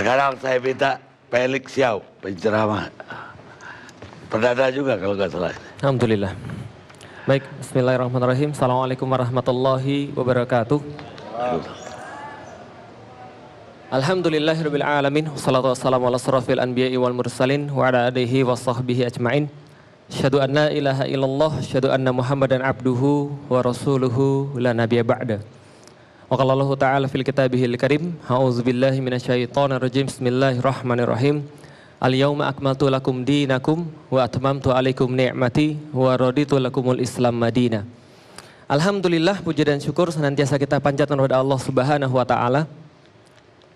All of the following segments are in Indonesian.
Sekarang saya minta Felix Xiao, penceramah. Perdana juga kalau nggak salah. Alhamdulillah. Baik, bismillahirrahmanirrahim. Assalamualaikum warahmatullahi wabarakatuh. Alhamdulillahirabbil alamin. Wassalatu wassalamu ala asrofil anbiya'i wal mursalin wa ala alihi wa sahbihi ajma'in. Asyhadu an la ilaha illallah, asyhadu anna Muhammadan abduhu wa rasuluhu la nabiyya ba'da. Wa qala Allah ta'ala fil kitabihil karim, a'udzubillahi minasyaitonir rajim. Bismillahirrahmanirrahim. Al-yawma akmaltu lakum dinakum wa atmamtu alaikum ni'mati wa raditu lakumul Islam madina. Alhamdulillah, puji dan syukur senantiasa kita panjatkan kepada Allah Subhanahu wa taala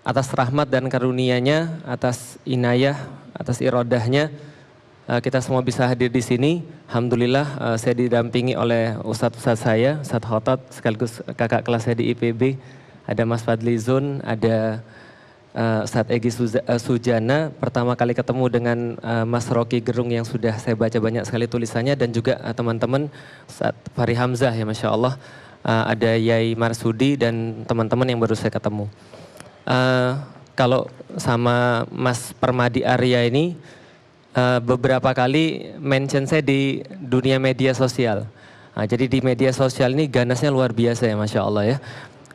atas rahmat dan karunia-Nya, atas inayah, atas iradahnya kita semua bisa hadir di sini. Alhamdulillah, saya didampingi oleh ustadz-ustadz saya, Ustadz Khotot, sekaligus kakak kelas saya di IPB. Ada Mas Fadli Zun, ada Ustadz Egy Sujana. Pertama kali ketemu dengan Mas Rocky Gerung yang sudah saya baca banyak sekali tulisannya, dan juga teman-teman Ustadz Fahri Hamzah ya Masya Allah. Ada Yai Marsudi dan teman-teman yang baru saya ketemu. Kalau sama Mas Permadi Arya ini beberapa kali mention saya di dunia media sosial. Nah, jadi di media sosial ini ganasnya luar biasa ya Masya Allah ya.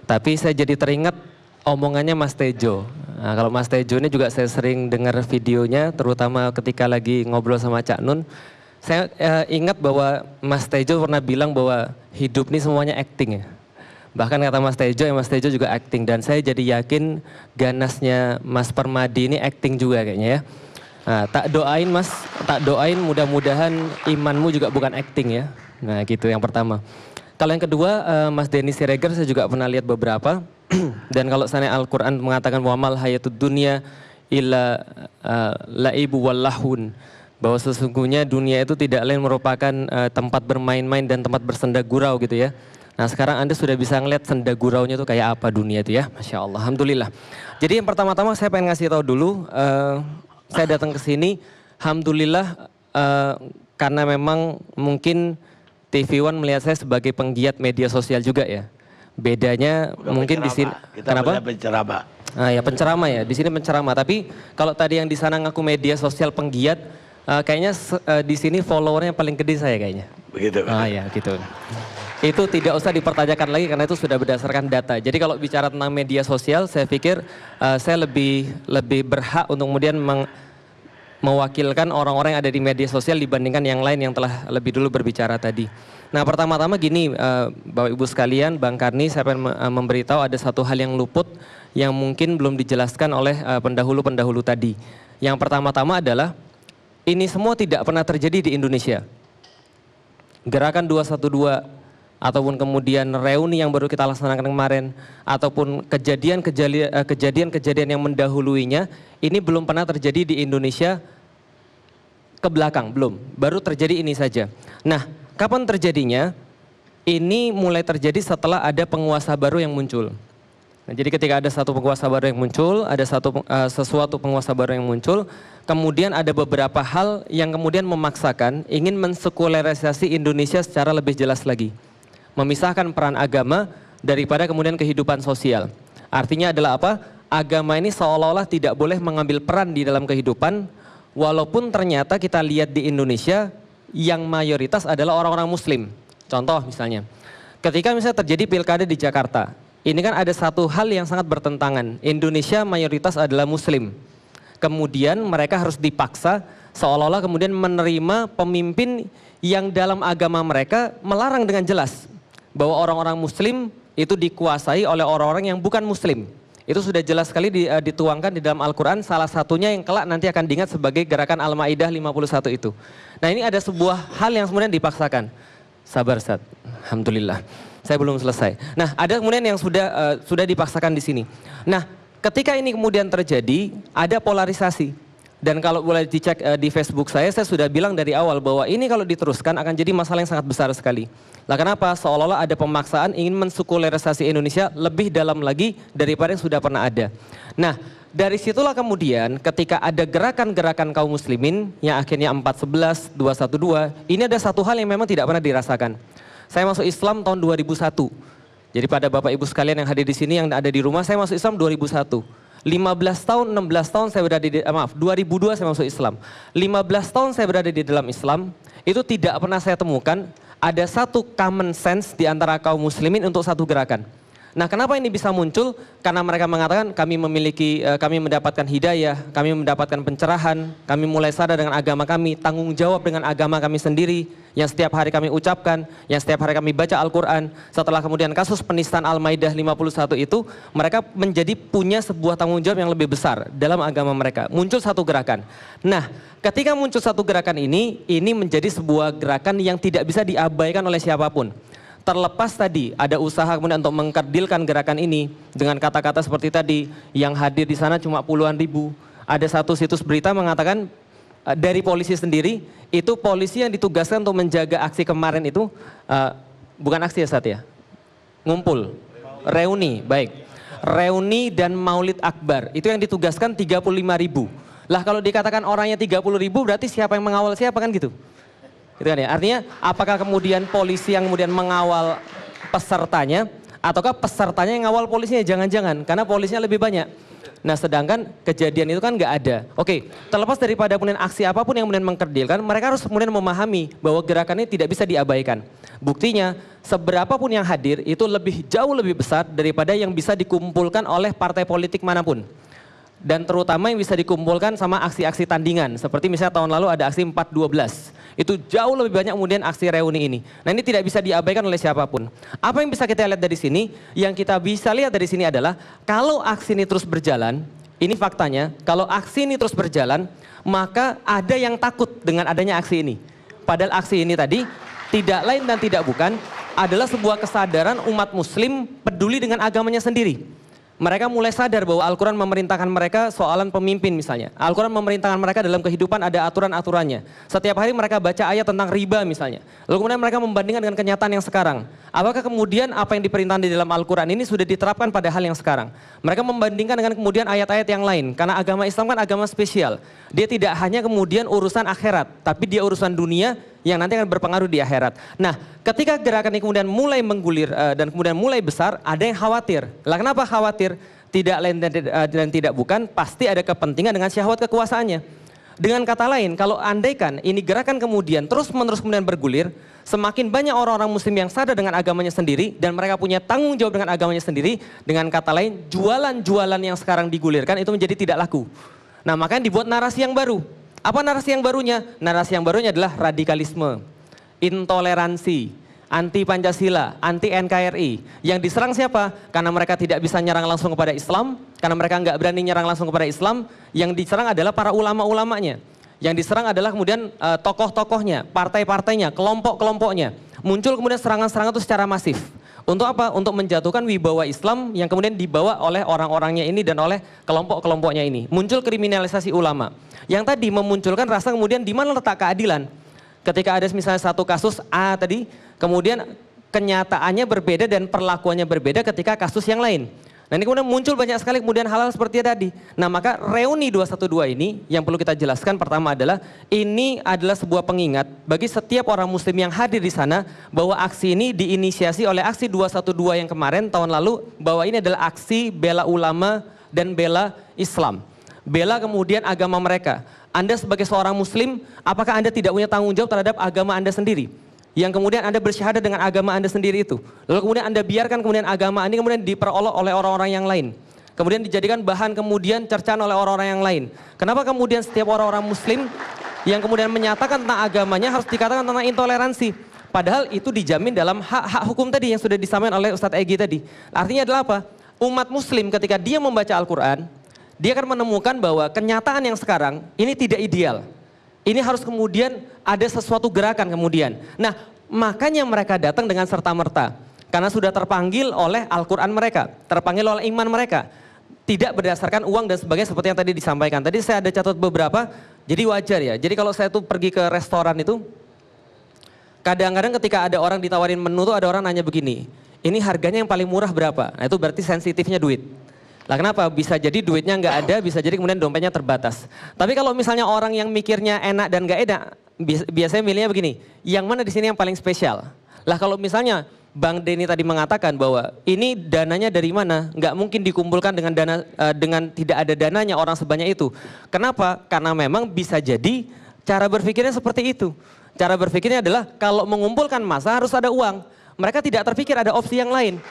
Tapi saya jadi teringat omongannya Mas Tejo. Nah, kalau Mas Tejo ini juga saya sering dengar videonya, terutama ketika lagi ngobrol sama Cak Nun. Saya ingat bahwa Mas Tejo pernah bilang bahwa hidup ini semuanya acting ya. Bahkan kata Mas Tejo juga acting. Dan saya jadi yakin ganasnya Mas Permadi ini acting juga kayaknya ya. Nah, tak doain mudah-mudahan imanmu juga bukan acting ya. Nah gitu yang pertama. Kalau yang kedua, Mas Denny Siregar saya juga pernah lihat beberapa. Dan kalau sana Al-Quran mengatakan wamal hayatud dunya illa laibu wallahun, bahwa sesungguhnya dunia itu tidak lain merupakan tempat bermain-main dan tempat bersenda gurau gitu ya. Nah sekarang Anda sudah bisa ngeliat senda guraunya itu kayak apa dunia itu ya. Masya Allah, Alhamdulillah. Jadi yang pertama-tama saya pengen ngasih tahu dulu, saya datang ke sini, Alhamdulillah, karena memang mungkin TV One melihat saya sebagai penggiat media sosial juga ya. Bedanya bukan mungkin di sini. Kenapa? Penceramah. Ah ya penceramah ya. Di sini penceramah. Tapi kalau tadi yang di sana ngaku media sosial penggiat, kayaknya di sini followernya paling gede saya kayaknya. Begitu. Ah ya gitu. Itu tidak usah dipertanyakan lagi karena itu sudah berdasarkan data. Jadi kalau bicara tentang media sosial, saya pikir saya lebih berhak untuk kemudian mewakilkan orang-orang yang ada di media sosial dibandingkan yang lain yang telah lebih dulu berbicara tadi. Nah pertama-tama gini Bapak Ibu sekalian, Bang Karni, saya pengen memberitahu ada satu hal yang luput yang mungkin belum dijelaskan oleh pendahulu-pendahulu tadi. Yang pertama-tama adalah ini semua tidak pernah terjadi di Indonesia. Gerakan 212 ataupun kemudian reuni yang baru kita laksanakan kemarin, ataupun kejadian-kejadian yang mendahuluinya, ini belum pernah terjadi di Indonesia ke belakang, belum. Baru terjadi ini saja. Nah, kapan terjadinya? Ini mulai terjadi setelah ada penguasa baru yang muncul. Nah, jadi ketika ada satu penguasa baru yang muncul, ada sesuatu penguasa baru yang muncul, kemudian ada beberapa hal yang kemudian memaksakan ingin mensekularisasi Indonesia secara lebih jelas lagi. Memisahkan peran agama daripada kemudian kehidupan sosial. Artinya adalah apa? Agama ini seolah-olah tidak boleh mengambil peran di dalam kehidupan, walaupun ternyata kita lihat di Indonesia yang mayoritas adalah orang-orang Muslim. Contoh misalnya, ketika misalnya terjadi pilkada di Jakarta, ini kan ada satu hal yang sangat bertentangan. Indonesia mayoritas adalah Muslim. Kemudian mereka harus dipaksa seolah-olah kemudian menerima pemimpin yang dalam agama mereka melarang dengan jelas bahwa orang-orang Muslim itu dikuasai oleh orang-orang yang bukan Muslim. Itu sudah jelas sekali dituangkan di dalam Al-Quran, salah satunya yang kelak nanti akan diingat sebagai gerakan Al-Ma'idah 51 itu. Nah ini ada sebuah hal yang kemudian dipaksakan. Sabar Ustaz, Alhamdulillah. Saya belum selesai. Nah ada kemudian yang sudah dipaksakan di sini. Nah ketika ini kemudian terjadi, ada polarisasi. Dan kalau boleh dicek di Facebook saya sudah bilang dari awal bahwa ini kalau diteruskan akan jadi masalah yang sangat besar sekali. Lah kenapa? Seolah-olah ada pemaksaan ingin mensekularisasi Indonesia lebih dalam lagi daripada yang sudah pernah ada. Nah, dari situlah kemudian ketika ada gerakan-gerakan kaum muslimin yang akhirnya 411, 212, ini ada satu hal yang memang tidak pernah dirasakan. Saya masuk Islam tahun 2001. Jadi pada Bapak Ibu sekalian yang hadir di sini yang ada di rumah, saya masuk Islam 2001. 15 tahun, 16 tahun saya berada di, maaf, 2002 saya masuk Islam. 15 tahun saya berada di dalam Islam, itu tidak pernah saya temukan ada satu common sense di antara kaum muslimin untuk satu gerakan. Nah, kenapa ini bisa muncul? Karena mereka mengatakan kami memiliki, kami mendapatkan hidayah, kami mendapatkan pencerahan, kami mulai sadar dengan agama kami, tanggung jawab dengan agama kami sendiri, yang setiap hari kami ucapkan, yang setiap hari kami baca Al-Quran. Setelah kemudian kasus penistaan Al-Maidah 51 itu, mereka menjadi punya sebuah tanggung jawab yang lebih besar dalam agama mereka. Muncul satu gerakan. Nah, ketika muncul satu gerakan ini menjadi sebuah gerakan yang tidak bisa diabaikan oleh siapapun. Terlepas tadi ada usaha kemudian untuk mengkerdilkan gerakan ini dengan kata-kata seperti tadi, yang hadir di sana cuma puluhan ribu. Ada satu situs berita mengatakan dari polisi sendiri, itu polisi yang ditugaskan untuk menjaga aksi kemarin itu, bukan aksi ya Ustaz ya, ngumpul, reuni, baik. Reuni dan Maulid Akbar, itu yang ditugaskan 35 ribu. Lah kalau dikatakan orangnya 30 ribu, berarti siapa yang mengawal siapa kan gitu? Gitu kan ya? Artinya apakah kemudian polisi yang kemudian mengawal pesertanya, ataukah pesertanya yang ngawal polisinya? Jangan-jangan, karena polisinya lebih banyak. Nah, sedangkan kejadian itu kan nggak ada. Oke, terlepas daripada kemudian aksi apapun yang kemudian mengkerdilkan, mereka harus kemudian memahami bahwa gerakan ini tidak bisa diabaikan. Buktinya, seberapapun yang hadir itu jauh lebih besar daripada yang bisa dikumpulkan oleh partai politik manapun. Dan terutama yang bisa dikumpulkan sama aksi-aksi tandingan. Seperti misalnya tahun lalu ada aksi 412. Itu jauh lebih banyak kemudian aksi reuni ini. Nah, ini tidak bisa diabaikan oleh siapapun. Apa yang bisa kita lihat dari sini? Yang kita bisa lihat dari sini adalah kalau aksi ini terus berjalan, ini faktanya, kalau aksi ini terus berjalan, maka ada yang takut dengan adanya aksi ini. Padahal aksi ini tadi tidak lain dan tidak bukan adalah sebuah kesadaran umat muslim peduli dengan agamanya sendiri. Mereka mulai sadar bahwa Al-Quran memerintahkan mereka soalan pemimpin misalnya. Al-Quran memerintahkan mereka dalam kehidupan ada aturan-aturannya. Setiap hari mereka baca ayat tentang riba misalnya. Lalu kemudian mereka membandingkan dengan kenyataan yang sekarang. Apakah kemudian apa yang diperintahkan di dalam Al-Quran ini sudah diterapkan pada hal yang sekarang? Mereka membandingkan dengan kemudian ayat-ayat yang lain. Karena agama Islam kan agama spesial. Dia tidak hanya kemudian urusan akhirat, tapi dia urusan dunia yang nanti akan berpengaruh di akhirat. Nah, ketika gerakan ini kemudian mulai menggulir dan kemudian mulai besar, ada yang khawatir. Lah kenapa khawatir? Tidak lain dan tidak bukan, pasti ada kepentingan dengan syahwat kekuasaannya. Dengan kata lain, kalau andaikan ini gerakan kemudian terus-menerus kemudian bergulir, semakin banyak orang-orang muslim yang sadar dengan agamanya sendiri dan mereka punya tanggung jawab dengan agamanya sendiri, dengan kata lain, jualan-jualan yang sekarang digulirkan itu menjadi tidak laku. Nah, makanya dibuat narasi yang baru. Apa narasi yang barunya? Narasi yang barunya adalah radikalisme, intoleransi, anti Pancasila, anti NKRI. Yang diserang siapa? Karena mereka tidak bisa nyerang langsung kepada Islam, karena mereka nggak berani nyerang langsung kepada Islam. Yang diserang adalah para ulama-ulamanya. Yang diserang adalah kemudian tokoh-tokohnya, partai-partainya, kelompok-kelompoknya. Muncul kemudian serangan-serangan itu secara masif. Untuk apa? Untuk menjatuhkan wibawa Islam yang kemudian dibawa oleh orang-orangnya ini dan oleh kelompok-kelompoknya ini. Muncul kriminalisasi ulama. Yang tadi memunculkan rasa kemudian di mana letak keadilan. Ketika ada misalnya satu kasus A tadi, kemudian kenyataannya berbeda dan perlakuannya berbeda ketika kasus yang lain. Nah, ini kemudian muncul banyak sekali kemudian hal-hal seperti tadi. Nah, maka reuni 212 ini yang perlu kita jelaskan pertama adalah ini adalah sebuah pengingat bagi setiap orang muslim yang hadir di sana bahwa aksi ini diinisiasi oleh aksi 212 yang kemarin tahun lalu, bahwa ini adalah aksi bela ulama dan bela Islam. Bela kemudian agama mereka. Anda sebagai seorang muslim, apakah Anda tidak punya tanggung jawab terhadap agama Anda sendiri? Yang kemudian Anda bersyahadat dengan agama Anda sendiri itu. Lalu kemudian Anda biarkan kemudian agama ini kemudian diperolok oleh orang-orang yang lain. Kemudian dijadikan bahan kemudian cercaan oleh orang-orang yang lain. Kenapa kemudian setiap orang-orang muslim yang kemudian menyatakan tentang agamanya harus dikatakan tentang intoleransi? Padahal itu dijamin dalam hak-hak hukum tadi yang sudah disampaikan oleh Ustadz Egy tadi. Artinya adalah apa? Umat muslim ketika dia membaca Al-Quran, dia akan menemukan bahwa kenyataan yang sekarang ini tidak ideal. Ini harus kemudian ada sesuatu gerakan kemudian. Nah, makanya mereka datang dengan serta-merta. Karena sudah terpanggil oleh Al-Quran mereka, terpanggil oleh iman mereka. Tidak berdasarkan uang dan sebagainya seperti yang tadi disampaikan. Tadi saya ada catat beberapa, jadi wajar ya. Jadi kalau saya tuh pergi ke restoran itu, kadang-kadang ketika ada orang ditawarin menu tuh ada orang nanya begini, ini harganya yang paling murah berapa? Nah, itu berarti sensitifnya duit. Lah kenapa? Bisa jadi duitnya nggak ada, bisa jadi kemudian dompetnya terbatas. Tapi kalau misalnya orang yang mikirnya enak dan nggak enak, biasanya milihnya begini, yang mana di sini yang paling spesial? Lah kalau misalnya Bang Denny tadi mengatakan bahwa ini dananya dari mana? Nggak mungkin dikumpulkan dengan dengan tidak ada dananya orang sebanyak itu. Kenapa? Karena memang bisa jadi cara berpikirnya seperti itu. Cara berpikirnya adalah kalau mengumpulkan massa harus ada uang. Mereka tidak terpikir ada opsi yang lain.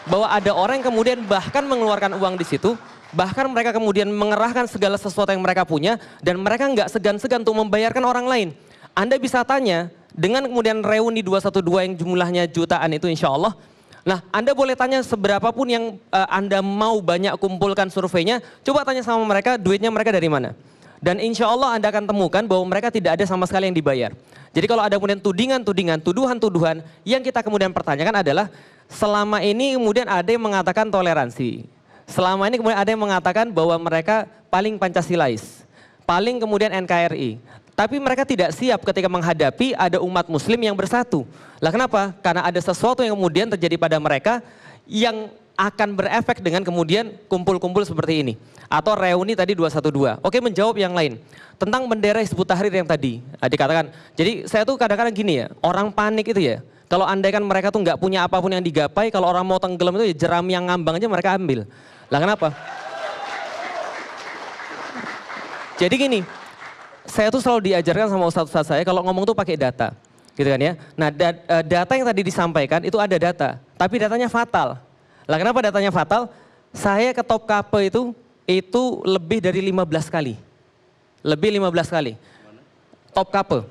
Bahwa ada orang yang kemudian bahkan mengeluarkan uang di situ, bahkan mereka kemudian mengerahkan segala sesuatu yang mereka punya dan mereka nggak segan-segan untuk membayarkan orang lain. Anda bisa tanya, dengan kemudian reuni 212 yang jumlahnya jutaan itu insya Allah. Nah Anda boleh tanya seberapapun yang Anda mau banyak kumpulkan surveinya. Coba tanya sama mereka duitnya mereka dari mana. Dan insya Allah Anda akan temukan bahwa mereka tidak ada sama sekali yang dibayar. Jadi kalau ada kemudian tudingan-tudingan, tuduhan-tuduhan yang kita kemudian pertanyakan adalah selama ini kemudian ada yang mengatakan toleransi. Selama ini kemudian ada yang mengatakan bahwa mereka paling Pancasilais. Paling kemudian NKRI. Tapi mereka tidak siap ketika menghadapi ada umat muslim yang bersatu. Lah kenapa? Karena ada sesuatu yang kemudian terjadi pada mereka yang akan berefek dengan kemudian kumpul-kumpul seperti ini. Atau reuni tadi 212. Oke, menjawab yang lain. Tentang bendera Hizbut Tahrir yang tadi dikatakan. Jadi saya tuh kadang-kadang gini ya, orang panik itu ya. Kalau andaikan mereka tuh nggak punya apapun yang digapai, kalau orang mau tenggelam itu ya jeram yang ngambang aja mereka ambil. Lah kenapa? Jadi gini, saya tuh selalu diajarkan sama ustadz-ustadz saya kalau ngomong tuh pakai data, gitu kan ya. Nah data yang tadi disampaikan itu ada data, tapi datanya fatal. Lah kenapa datanya fatal? Saya ke Topkapi itu lebih dari 15 kali. Lebih 15 kali. Topkapi,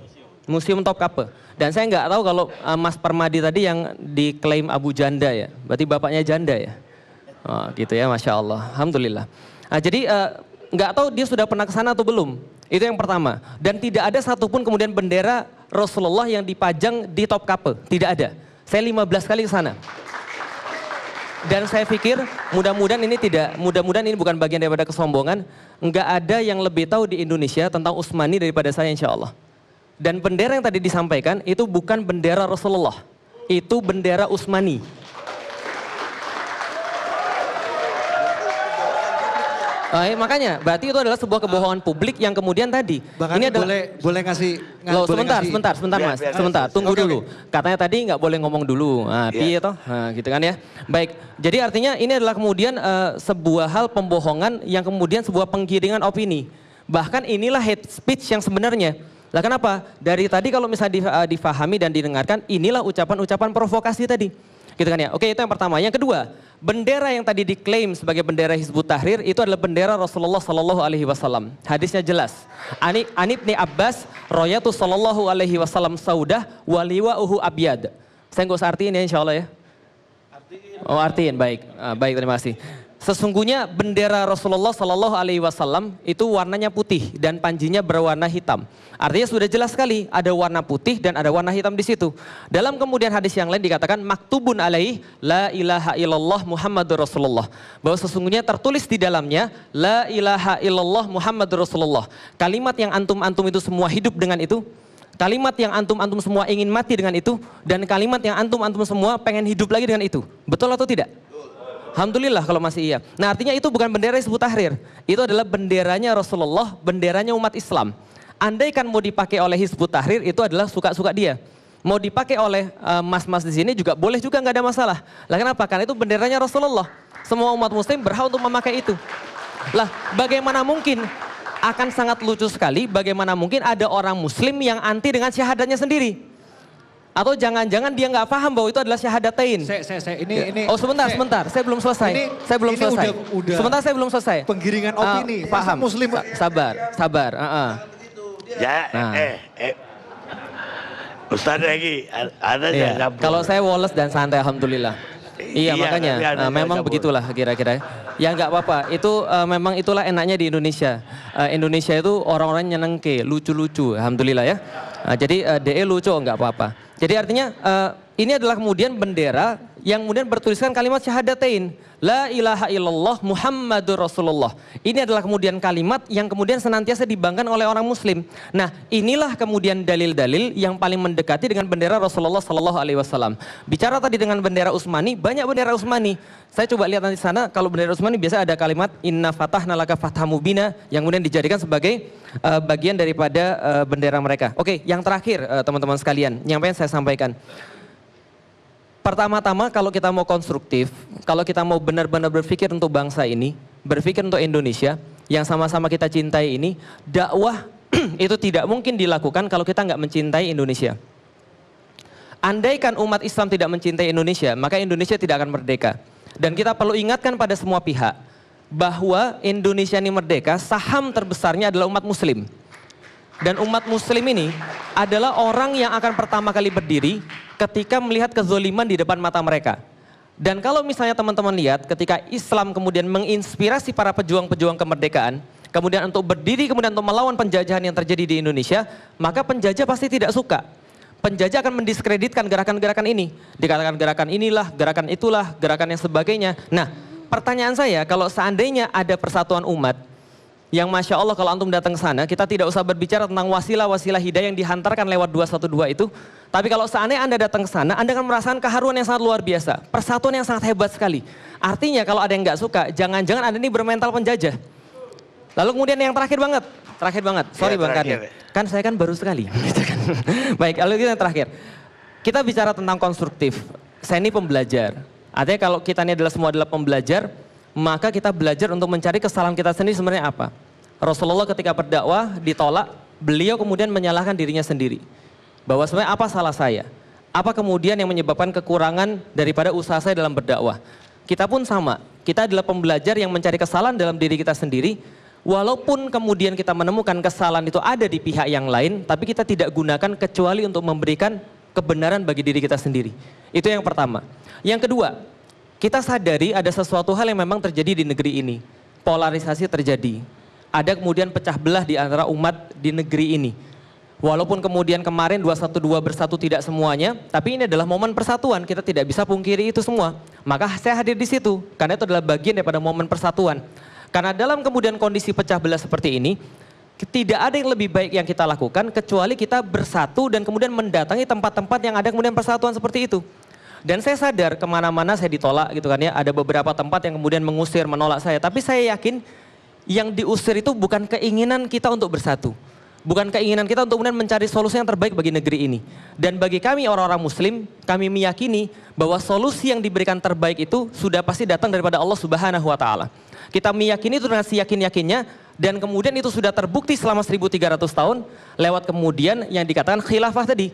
Museum Topkapi. Dan saya nggak tahu kalau Mas Permadi tadi yang diklaim Abu Janda ya, berarti bapaknya janda ya. Oh, gitu ya, Masya Allah, Alhamdulillah. Nah, jadi nggak tahu dia sudah pernah ke sana atau belum. Itu yang pertama. Dan tidak ada satupun kemudian bendera Rasulullah yang dipajang di Topkapi. Tidak ada. Saya 15 kali ke sana. Dan saya pikir mudah-mudahan ini bukan bagian daripada kesombongan. Nggak ada yang lebih tahu di Indonesia tentang Utsmani daripada saya insya Allah. Dan bendera yang tadi disampaikan itu bukan bendera Rasulullah. Itu bendera Utsmani. Makanya berarti itu adalah sebuah kebohongan publik yang kemudian tadi. Bahkan ini adalah, boleh ngasih. Loh, sebentar Mas, sebentar, tunggu dulu. Katanya tadi nggak boleh ngomong dulu. Piye toh? Nah, gitu kan ya. Baik, jadi artinya ini adalah kemudian sebuah hal pembohongan yang kemudian sebuah penggiringan opini. Bahkan inilah hate speech yang sebenarnya. Lah kenapa? Dari tadi kalau misalnya difahami dan didengarkan, inilah ucapan-ucapan provokasi tadi. Gitu kan ya. Oke, itu yang pertama. Yang kedua, bendera yang tadi diklaim sebagai bendera Hizbut Tahrir itu adalah bendera Rasulullah Sallallahu Alaihi Wasallam. Hadisnya jelas. Anibni Abbas, royatu Sallallahu Alaihi Wasallam saudah, waliwa'uhu abyad. Saya nggak usah artiin ya, insya Allah ya. Oh, artiin, baik. Baik, terima kasih. Sesungguhnya bendera Rasulullah Sallallahu Alaihi Wasallam itu warnanya putih dan panjinya berwarna hitam. Artinya sudah jelas sekali ada warna putih dan ada warna hitam di situ. Dalam kemudian hadis yang lain dikatakan maktubun alaih la ilaha illallah Muhammadur Rasulullah. Bahwa sesungguhnya tertulis di dalamnya la ilaha illallah Muhammadur Rasulullah. Kalimat yang antum-antum itu semua hidup dengan itu. Kalimat yang antum-antum semua ingin mati dengan itu. Dan kalimat yang antum-antum semua pengen hidup lagi dengan itu. Betul atau tidak? Alhamdulillah kalau masih iya. Nah artinya itu bukan bendera Hizbut Tahrir. Itu adalah benderanya Rasulullah, benderanya umat Islam. Andai kan mau dipakai oleh Hizbut Tahrir itu adalah suka-suka dia. Mau dipakai oleh mas-mas di sini juga boleh juga nggak ada masalah. Lah kenapa? Karena itu benderanya Rasulullah. Semua umat muslim berhak untuk memakai itu. Lah bagaimana mungkin? Akan sangat lucu sekali bagaimana mungkin ada orang muslim yang anti dengan syahadatnya sendiri. Atau jangan-jangan dia nggak paham bahwa itu adalah syahadatain. Ini. Oh sebentar, saya belum selesai. Saya belum selesai. Udah sebentar, saya belum selesai. Penggiringan opini. Paham. Muslim. Sabar. Ya, Ustaz lagi ada iya. Kalau saya woles dan santai, alhamdulillah. Iya makanya, memang begitulah kira-kira. Ya nggak apa-apa. Itu memang itulah enaknya di Indonesia. Indonesia itu orang-orang nyenengke, lucu-lucu, alhamdulillah ya. Jadi DE lucu nggak apa-apa. Jadi artinya ini adalah kemudian bendera yang kemudian bertuliskan kalimat syahadatain. La ilaha illallah Muhammadur Rasulullah. Ini adalah kemudian kalimat yang kemudian senantiasa dibanggakan oleh orang muslim. Nah inilah kemudian dalil-dalil yang paling mendekati dengan bendera Rasulullah Sallallahu Alaihi Wasallam. Bicara tadi dengan bendera Utsmani, banyak bendera Utsmani. Saya coba lihat nanti sana, kalau bendera Utsmani biasa ada kalimat Inna fatahna laka fatham mubina yang kemudian dijadikan sebagai bagian daripada bendera mereka. Oke, yang terakhir teman-teman sekalian, yang pengen saya sampaikan. Pertama-tama kalau kita mau konstruktif, kalau kita mau benar-benar berpikir untuk bangsa ini, berpikir untuk Indonesia, yang sama-sama kita cintai ini, dakwah itu tidak mungkin dilakukan kalau kita nggak mencintai Indonesia. Andaikan umat Islam tidak mencintai Indonesia, maka Indonesia tidak akan merdeka. Dan kita perlu ingatkan pada semua pihak, bahwa Indonesia ini merdeka, saham terbesarnya adalah umat muslim. Dan umat muslim ini adalah orang yang akan pertama kali berdiri ketika melihat kezoliman di depan mata mereka. Dan kalau misalnya teman-teman lihat ketika Islam kemudian menginspirasi para pejuang-pejuang kemerdekaan, kemudian untuk berdiri, kemudian untuk melawan penjajahan yang terjadi di Indonesia, maka penjajah pasti tidak suka. Penjajah akan mendiskreditkan gerakan-gerakan ini. Dikatakan gerakan inilah, gerakan itulah, gerakan yang sebagainya. Nah, pertanyaan saya, kalau seandainya ada persatuan umat, yang Masya Allah kalau antum datang ke sana, kita tidak usah berbicara tentang wasilah-wasilah hidayah yang dihantarkan lewat 212 itu. Tapi kalau seandainya Anda datang ke sana, Anda akan merasakan keharuan yang sangat luar biasa. Persatuan yang sangat hebat sekali. Artinya kalau ada yang nggak suka, jangan-jangan Anda ini bermental penjajah. Lalu kemudian yang terakhir banget, sorry Bang Karni. Kan saya kan baru sekali. Gitu kan. Baik, lalu kita yang terakhir. Kita bicara tentang konstruktif. Saya ini pembelajar. Artinya kalau kita ini semua adalah pembelajar, maka kita belajar untuk mencari kesalahan kita sendiri sebenarnya apa. Rasulullah ketika berdakwah ditolak, beliau kemudian menyalahkan dirinya sendiri. Bahwa sebenarnya apa salah saya? Apa kemudian yang menyebabkan kekurangan daripada usaha saya dalam berdakwah? Kita pun sama, kita adalah pembelajar yang mencari kesalahan dalam diri kita sendiri. Walaupun kemudian kita menemukan kesalahan itu ada di pihak yang lain, tapi kita tidak gunakan kecuali untuk memberikan kebenaran bagi diri kita sendiri. Itu yang pertama. Yang kedua, kita sadari ada sesuatu hal yang memang terjadi di negeri ini. Polarisasi terjadi. Ada kemudian pecah belah di antara umat di negeri ini. Walaupun kemudian kemarin 212 bersatu tidak semuanya, tapi ini adalah momen persatuan, kita tidak bisa pungkiri itu semua. Maka saya hadir di situ, karena itu adalah bagian daripada momen persatuan. Karena dalam kemudian kondisi pecah belah seperti ini, tidak ada yang lebih baik yang kita lakukan, kecuali kita bersatu dan kemudian mendatangi tempat-tempat yang ada kemudian persatuan seperti itu. Dan saya sadar kemana-mana saya ditolak gitu kan ya, ada beberapa tempat yang kemudian mengusir, menolak saya. Tapi saya yakin yang diusir itu bukan keinginan kita untuk bersatu. Bukan keinginan kita untuk kemudian mencari solusi yang terbaik bagi negeri ini. Dan bagi kami orang-orang muslim, kami meyakini bahwa solusi yang diberikan terbaik itu sudah pasti datang daripada Allah Subhanahu wa Ta'ala. Kita meyakini itu dengan seyakin-yakinnya, dan kemudian itu sudah terbukti selama 1300 tahun lewat kemudian yang dikatakan khilafah tadi.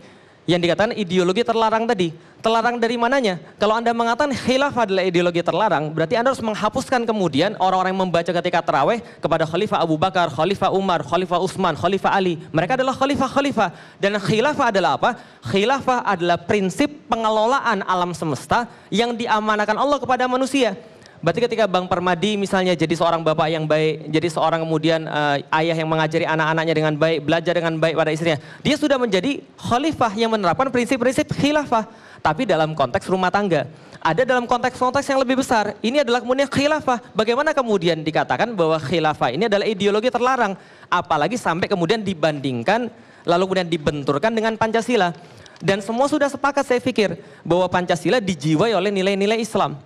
Yang dikatakan ideologi terlarang tadi. Terlarang dari mananya? Kalau Anda mengatakan khilafah adalah ideologi terlarang, berarti Anda harus menghapuskan kemudian orang-orang yang membaca ketika taraweh kepada Khalifah Abu Bakar, Khalifah Umar, Khalifah Utsman, Khalifah Ali. Mereka adalah khalifah-khalifah. Dan khilafah adalah apa? Khilafah adalah prinsip pengelolaan alam semesta yang diamanakan Allah kepada manusia. Berarti ketika Bang Permadi misalnya jadi seorang bapak yang baik, jadi seorang kemudian ayah yang mengajari anak-anaknya dengan baik, belajar dengan baik pada istrinya, dia sudah menjadi khalifah yang menerapkan prinsip-prinsip khilafah. Tapi dalam konteks rumah tangga, ada dalam konteks-konteks yang lebih besar, ini adalah kemudian khilafah. Bagaimana kemudian dikatakan bahwa khilafah ini adalah ideologi terlarang, apalagi sampai kemudian dibandingkan, lalu kemudian dibenturkan dengan Pancasila. Dan semua sudah sepakat saya pikir, bahwa Pancasila dijiwai oleh nilai-nilai Islam.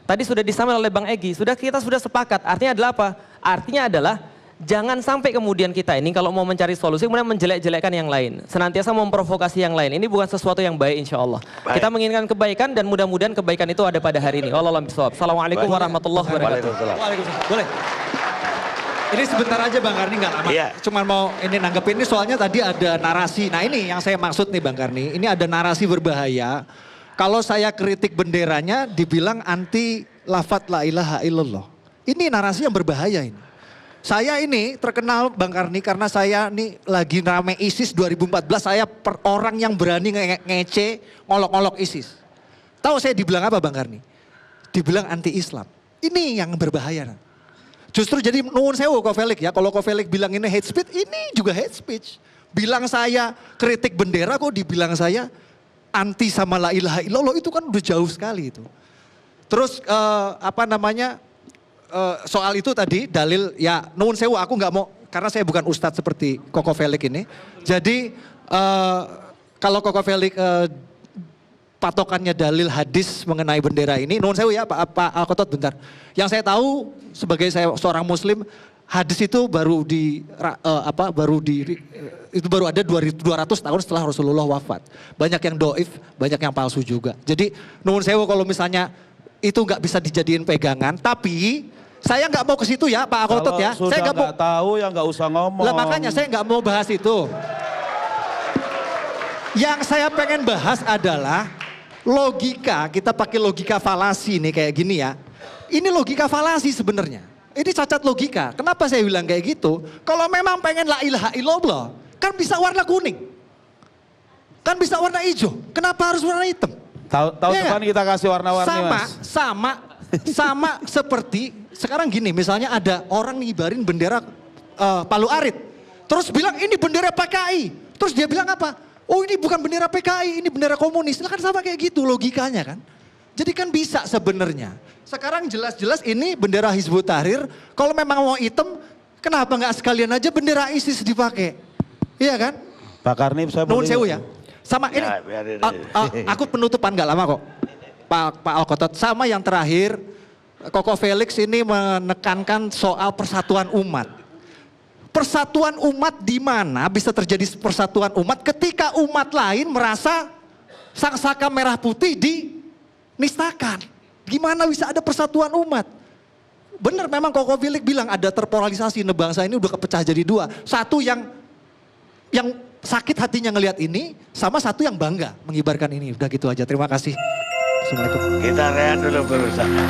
Tadi sudah disampaikan oleh Bang Egy, kita sudah sepakat. Artinya adalah apa? Artinya adalah jangan sampai kemudian kita ini kalau mau mencari solusi kemudian menjelek-jelekkan yang lain. Senantiasa memprovokasi yang lain. Ini bukan sesuatu yang baik insya Allah. Baik. Kita menginginkan kebaikan dan mudah-mudahan kebaikan itu ada pada hari ini. Wallahu a'lam bishawab. Assalamualaikum warahmatullahi wabarakatuh. Waalaikumsalam. Boleh. Ini sebentar aja Bang Karni, nggak lama. Iya. Cuman mau ini nanggepin ini soalnya tadi ada narasi. Nah ini yang saya maksud nih Bang Karni. Ini ada narasi berbahaya. Kalau saya kritik benderanya dibilang anti lafadz la ilaha illallah. Ini narasi yang berbahaya ini. Saya ini terkenal Bang Karni karena saya nih lagi rame ISIS 2014. Saya orang yang berani ngece, ngolok-ngolok ISIS. Tahu saya dibilang apa Bang Karni? Dibilang anti Islam. Ini yang berbahaya. Justru jadi nuwun sewu Kofelik ya. Kalau Kofelik bilang ini hate speech, ini juga hate speech. Bilang saya kritik bendera kok dibilang saya anti sama la ilaha illallah, itu kan udah jauh sekali itu. Terus soal itu tadi dalil ya nuwun sewu, aku nggak mau karena saya bukan ustadz seperti Koko Felix ini. Jadi kalau Koko Felix patokannya dalil hadis mengenai bendera ini, nuwun sewu ya Pak Alkotot bentar. Yang saya tahu sebagai saya seorang muslim, hadis itu baru itu baru ada 200 tahun setelah Rasulullah wafat. Banyak yang doif, banyak yang palsu juga. Jadi nuwun sewu kalau misalnya itu nggak bisa dijadiin pegangan, tapi saya nggak mau ke situ ya Pak Akotot ya. Sudah Saya nggak tahu ya nggak usah ngomong. Lah makanya saya nggak mau bahas itu. Yang saya pengen bahas adalah logika, kita pakai logika falasi nih kayak gini ya. Ini logika falasi sebenarnya. Ini cacat logika. Kenapa saya bilang kayak gitu? Kalau memang pengen la ilaha illallah, kan bisa warna kuning. Kan bisa warna hijau. Kenapa harus warna hitam? Tahun Iya depan nggak? kita kasih warna-warni Mas. Sama seperti sekarang gini, misalnya ada orang ngibarin bendera Palu Arit. Terus bilang ini bendera PKI. Terus dia bilang apa? Oh ini bukan bendera PKI, ini bendera komunis. Nah kan sama kayak gitu logikanya kan. Jadi kan bisa sebenarnya. Sekarang jelas-jelas ini bendera Hizbut Tahrir. Kalau memang mau hitam, kenapa nggak sekalian aja bendera ISIS dipakai? Iya kan? Pak Karnip saya Nuhun boleh. sewu ya. Sama ini, Ya, biarin. aku penutupan nggak lama kok. Pak Alkotot, sama yang terakhir, Koko Felix ini menekankan soal persatuan umat. Persatuan umat di mana bisa terjadi persatuan umat ketika umat lain merasa sangsaka merah putih dinistakan. Gimana bisa ada persatuan umat? Bener memang Koko Felix bilang ada terpolarisasi, bangsa ini udah kepecah jadi dua. Satu yang sakit hatinya ngelihat ini, sama satu yang bangga mengibarkan ini. Udah gitu aja, terima kasih. Assalamualaikum. Kita rehat dulu berusaha.